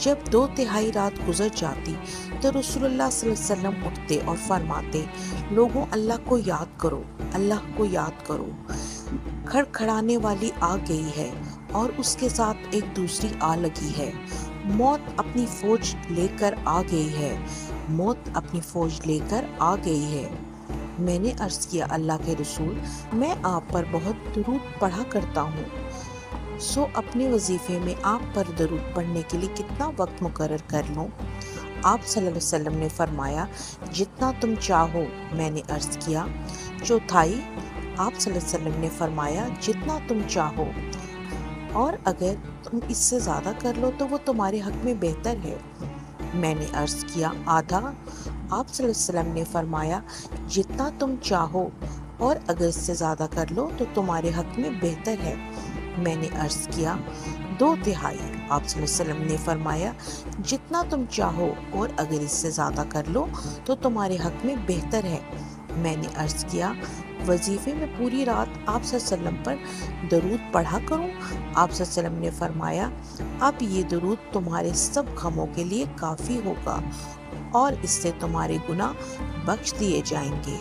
جب 2/3 رات گزر جاتی تو رسول اللہ صلی اللہ علیہ وسلم اٹھتے اور فرماتے، لوگوں اللہ کو یاد کرو، اللہ کو یاد کرو، کھڑکھڑانے والی آ گئی ہے اور اس کے ساتھ ایک دوسری آ لگی ہے، موت اپنی فوج لے کر آ گئی ہے، موت اپنی فوج لے کر آ گئی ہے۔ میں نے عرض کیا، اللہ کے رسول، میں آپ پر بہت درود پڑھا کرتا ہوں، سو اپنے وظیفے میں آپ پر درود پڑھنے کے لیے کتنا وقت مقرر کر لوں؟ آپ صلی اللہ علیہ وسلم نے فرمایا، جتنا تم چاہو۔ میں نے عرض کیا، چوتھائی؟ آپ صلی اللہ علیہ وسلم نے فرمایا، جتنا تم چاہو، اور اگر تم اس سے زیادہ کر لو تو وہ تمہارے حق میں بہتر ہے۔ میں نے عرض کیا، آدھا؟ آپ صلی اللہ علیہ وسلم نے فرمایا، جتنا تم چاہو، اور اگر اس سے زیادہ کر لو تو تمہارے حق میں بہتر ہے۔ میں نے عرض کیا، 2/3؟ آپ صلی اللہ علیہ وسلم نے فرمایا، جتنا تم چاہو اور اگر اس سے زیادہ کر لو تو تمہارے حق میں بہتر ہے۔ میں نے عرض کیا، وظیفے میں پوری رات آپ صلی اللہ علیہ وسلم پر درود پڑھا کروں؟ آپ صلی اللہ علیہ وسلم نے فرمایا، اب یہ درود تمہارے سب غموں کے لیے کافی ہوگا اور اس سے تمہارے گناہ بخش دیے جائیں گے۔